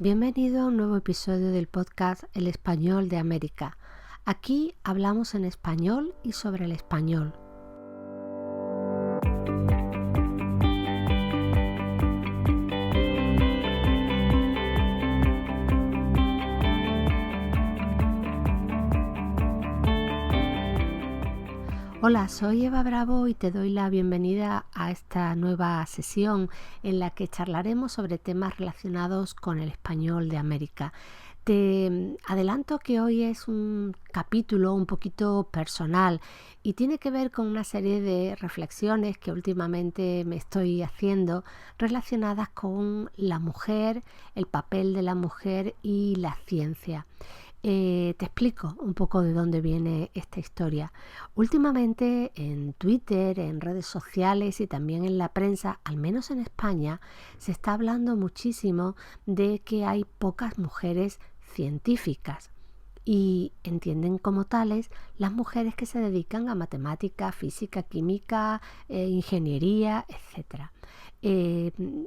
Bienvenido a un nuevo episodio del podcast El Español de América. Aquí hablamos en español y sobre el español. Hola, soy Eva Bravo y te doy la bienvenida a esta nueva sesión en la que charlaremos sobre temas relacionados con el español de América. Te adelanto que hoy es un capítulo un poquito personal y tiene que ver con una serie de reflexiones que últimamente me estoy haciendo relacionadas con la mujer, el papel de la mujer y la ciencia. Te explico un poco de dónde viene esta historia. Últimamente en Twitter, en redes sociales y también en la prensa, al menos en España, se está hablando muchísimo de que hay pocas mujeres científicas y entienden como tales las mujeres que se dedican a matemática, física, química, ingeniería, etc.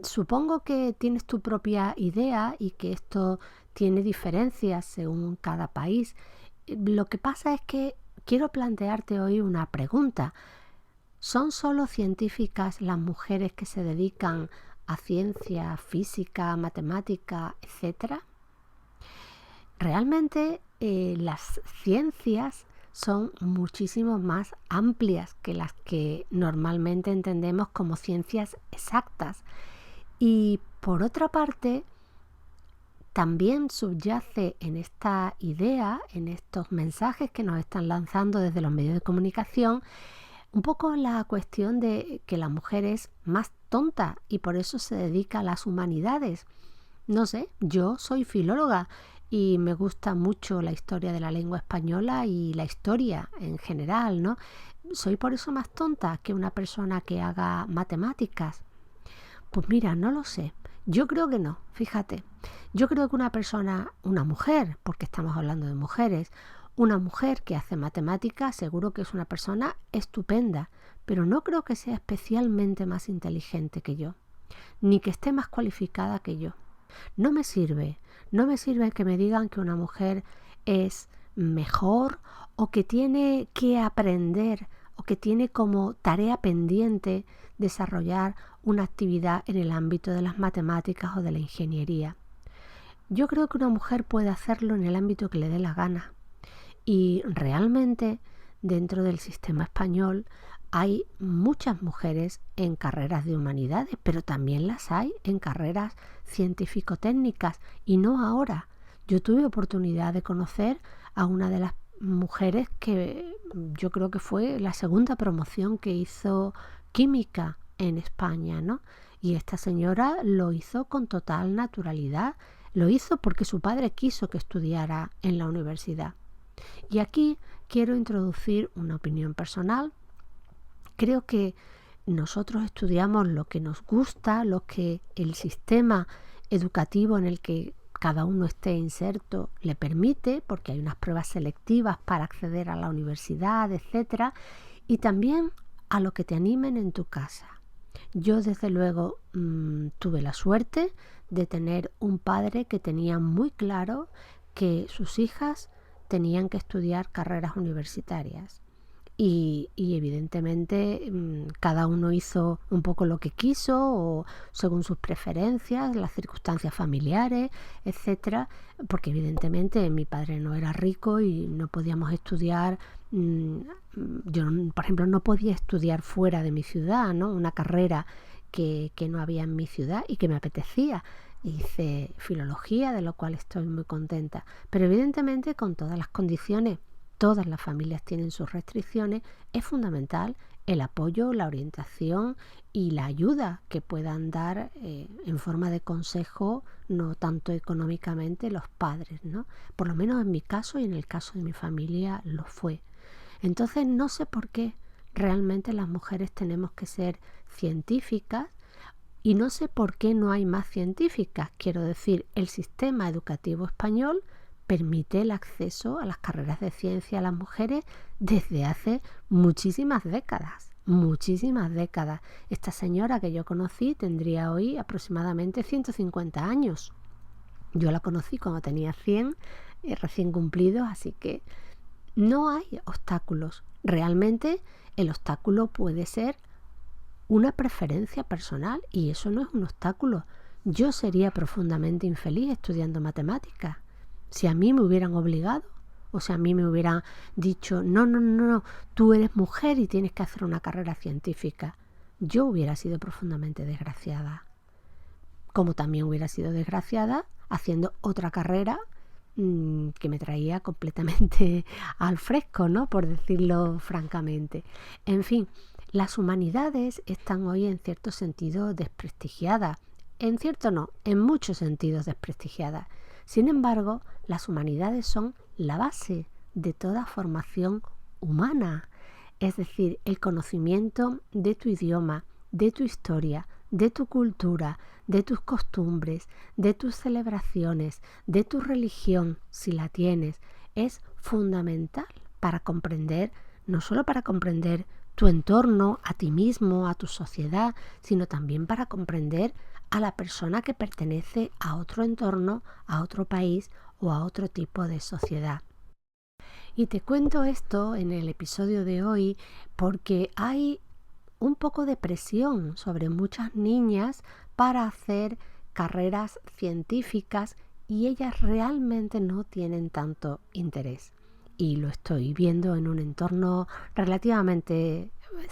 Supongo que tienes tu propia idea y que esto tiene diferencias según cada país. Lo que pasa es que quiero plantearte hoy una pregunta. ¿Son solo científicas las mujeres que se dedican a ciencia, física, matemática, etcétera? Realmente las ciencias son muchísimo más amplias que las que normalmente entendemos como ciencias exactas. Y por otra parte, también subyace en esta idea, en estos mensajes que nos están lanzando desde los medios de comunicación, un poco la cuestión de que la mujer es más tonta y por eso se dedica a las humanidades. No sé, yo soy filóloga y me gusta mucho la historia de la lengua española y la historia en general, ¿no? ¿Soy por eso más tonta que una persona que haga matemáticas? Pues mira, no lo sé. Yo creo que no, fíjate. Yo creo que una mujer, porque estamos hablando de mujeres, una mujer que hace matemáticas seguro que es una persona estupenda, pero no creo que sea especialmente más inteligente que yo, ni que esté más cualificada que yo. No me sirve que me digan que una mujer es mejor o que tiene que aprender o que tiene como tarea pendiente desarrollar una actividad en el ámbito de las matemáticas o de la ingeniería. Yo creo que una mujer puede hacerlo en el ámbito que le dé la gana y realmente dentro del sistema español hay muchas mujeres en carreras de humanidades, pero también las hay en carreras científico-técnicas y no ahora. Yo tuve oportunidad de conocer a una de las mujeres que yo creo que fue la segunda promoción que hizo química en España, ¿no? Y esta señora lo hizo con total naturalidad, lo hizo porque su padre quiso que estudiara en la universidad. Y aquí quiero introducir una opinión personal. Creo que nosotros estudiamos lo que nos gusta, lo que el sistema educativo en el que cada uno esté inserto le permite, porque hay unas pruebas selectivas para acceder a la universidad, etcétera, y también a lo que te animen en tu casa. Yo desde luego tuve la suerte de tener un padre que tenía muy claro que sus hijas tenían que estudiar carreras universitarias. Y evidentemente cada uno hizo un poco lo que quiso o según sus preferencias, las circunstancias familiares, etcétera, porque evidentemente mi padre no era rico y no podíamos estudiar. Yo, por ejemplo, no podía estudiar fuera de mi ciudad, ¿no? Una carrera que no había en mi ciudad y que me apetecía. Hice filología, de lo cual estoy muy contenta, pero evidentemente con todas las condiciones. Todas las familias tienen sus restricciones, es fundamental el apoyo, la orientación y la ayuda que puedan dar en forma de consejo, no tanto económicamente, los padres, ¿no? Por lo menos en mi caso y en el caso de mi familia lo fue. Entonces no sé por qué realmente las mujeres tenemos que ser científicas y no sé por qué no hay más científicas. Quiero decir, el sistema educativo español permite el acceso a las carreras de ciencia a las mujeres desde hace muchísimas décadas. Esta señora que yo conocí tendría hoy aproximadamente 150 años. Yo la conocí cuando tenía 100 recién cumplidos, así que no hay obstáculos. Realmente el obstáculo puede ser una preferencia personal y eso no es un obstáculo. Yo sería profundamente infeliz estudiando matemáticas. Si a mí me hubieran obligado o si a mí me hubieran dicho, no, tú eres mujer y tienes que hacer una carrera científica, yo hubiera sido profundamente desgraciada. Como también hubiera sido desgraciada haciendo otra carrera que me traía completamente al fresco, ¿no? Por decirlo francamente. En fin, las humanidades están hoy en cierto sentido desprestigiadas. En cierto no, en muchos sentidos desprestigiadas. Sin embargo, las humanidades son la base de toda formación humana. Es decir, el conocimiento de tu idioma, de tu historia, de tu cultura, de tus costumbres, de tus celebraciones, de tu religión, si la tienes, es fundamental para comprender, no solo para comprender tu entorno, a ti mismo, a tu sociedad, sino también para comprender a la persona que pertenece a otro entorno, a otro país o a otro tipo de sociedad. Y te cuento esto en el episodio de hoy porque hay un poco de presión sobre muchas niñas para hacer carreras científicas y ellas realmente no tienen tanto interés. Y lo estoy viendo en un entorno relativamente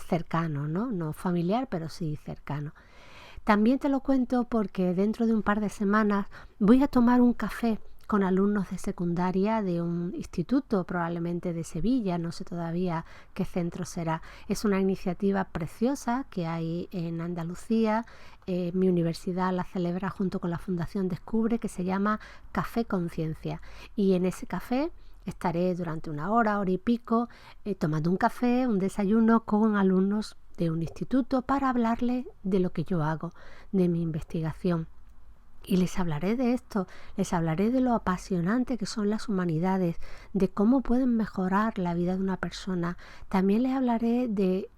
cercano, ¿no? No familiar, pero sí cercano. También te lo cuento porque dentro de un par de semanas voy a tomar un café con alumnos de secundaria de un instituto, probablemente de Sevilla, no sé todavía qué centro será. Es una iniciativa preciosa que hay en Andalucía. Mi universidad la celebra junto con la Fundación Descubre, que se llama Café Conciencia. Y en ese café estaré durante una hora y pico, tomando un café, un desayuno con alumnos de un instituto para hablarles de lo que yo hago, de mi investigación. Y les hablaré de esto, les hablaré de lo apasionante que son las humanidades, de cómo pueden mejorar la vida de una persona. También les hablaré de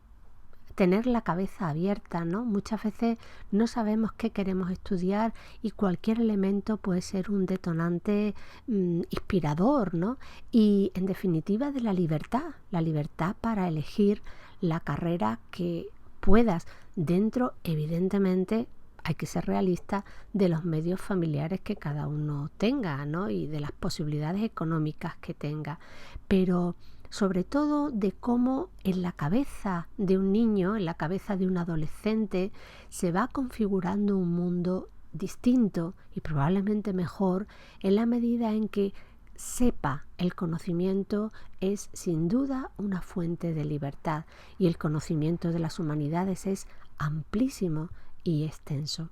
tener la cabeza abierta, ¿no? Muchas veces no sabemos qué queremos estudiar y cualquier elemento puede ser un detonante inspirador, ¿no? Y en definitiva de la libertad para elegir la carrera que puedas dentro, evidentemente, hay que ser realista de los medios familiares que cada uno tenga, ¿no? Y de las posibilidades económicas que tenga. Pero sobre todo de cómo en la cabeza de un niño, en la cabeza de un adolescente, se va configurando un mundo distinto y probablemente mejor en la medida en que sepa el conocimiento es sin duda una fuente de libertad y el conocimiento de las humanidades es amplísimo y extenso.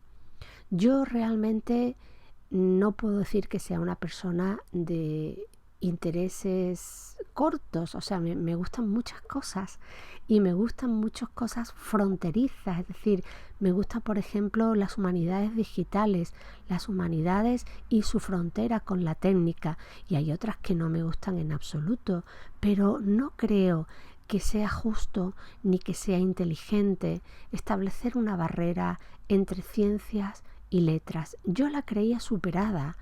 Yo realmente no puedo decir que sea una persona de intereses cortos, o sea, me gustan muchas cosas y me gustan muchas cosas fronterizas, es decir, me gustan, por ejemplo, las humanidades digitales, las humanidades y su frontera con la técnica, y hay otras que no me gustan en absoluto, pero no creo que sea justo ni que sea inteligente establecer una barrera entre ciencias y letras. Yo la creía superada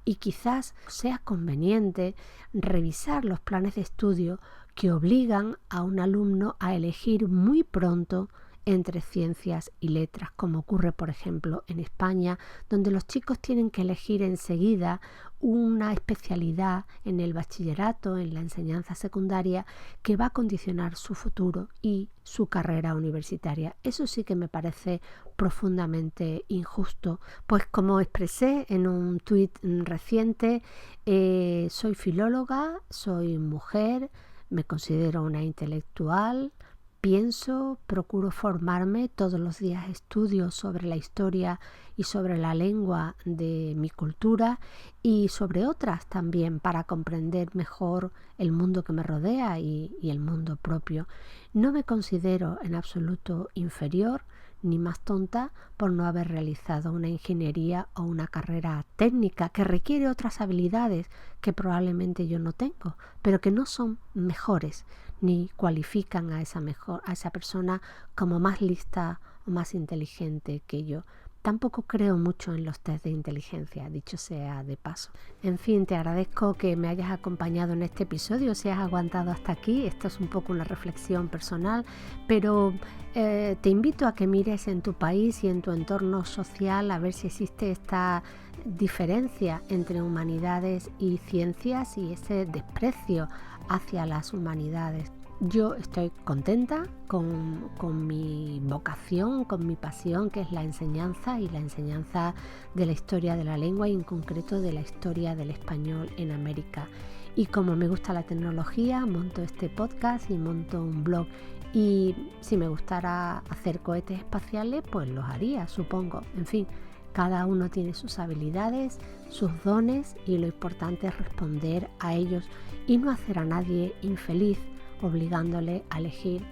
y quizás sea conveniente revisar los planes de estudio que obligan a un alumno a elegir muy pronto entre ciencias y letras, como ocurre, por ejemplo, en España, donde los chicos tienen que elegir enseguida una especialidad en el bachillerato, en la enseñanza secundaria, que va a condicionar su futuro y su carrera universitaria. Eso sí que me parece profundamente injusto, pues como expresé en un tuit reciente, soy filóloga, soy mujer, me considero una intelectual, pienso, procuro formarme, todos los días estudio sobre la historia y sobre la lengua de mi cultura y sobre otras también para comprender mejor el mundo que me rodea y el mundo propio. No me considero en absoluto inferior ni más tonta por no haber realizado una ingeniería o una carrera técnica que requiere otras habilidades que probablemente yo no tengo, pero que no son mejores ni cualifican a esa persona como más lista o más inteligente que yo. tampoco creo mucho en los test de inteligencia, dicho sea de paso. En fin, te agradezco que me hayas acompañado en este episodio, si has aguantado hasta aquí. Esto es un poco una reflexión personal, pero te invito a que mires en tu país y en tu entorno social a ver si existe esta diferencia entre humanidades y ciencias y ese desprecio hacia las humanidades. Yo estoy contenta con mi vocación, con mi pasión, que es la enseñanza y la enseñanza de la historia de la lengua y en concreto de la historia del español en América. Y como me gusta la tecnología, monto este podcast y monto un blog. Y si me gustara hacer cohetes espaciales, pues los haría, supongo. En fin, cada uno tiene sus habilidades, sus dones y lo importante es responder a ellos y no hacer a nadie infeliz, obligándole a elegir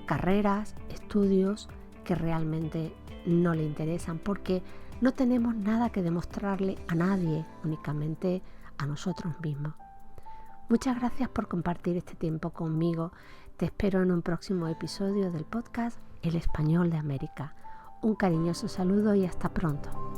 carreras, estudios que realmente no le interesan, porque no tenemos nada que demostrarle a nadie, únicamente a nosotros mismos. Muchas gracias por compartir este tiempo conmigo. Te espero en un próximo episodio del podcast El Español de América. Un cariñoso saludo y hasta pronto.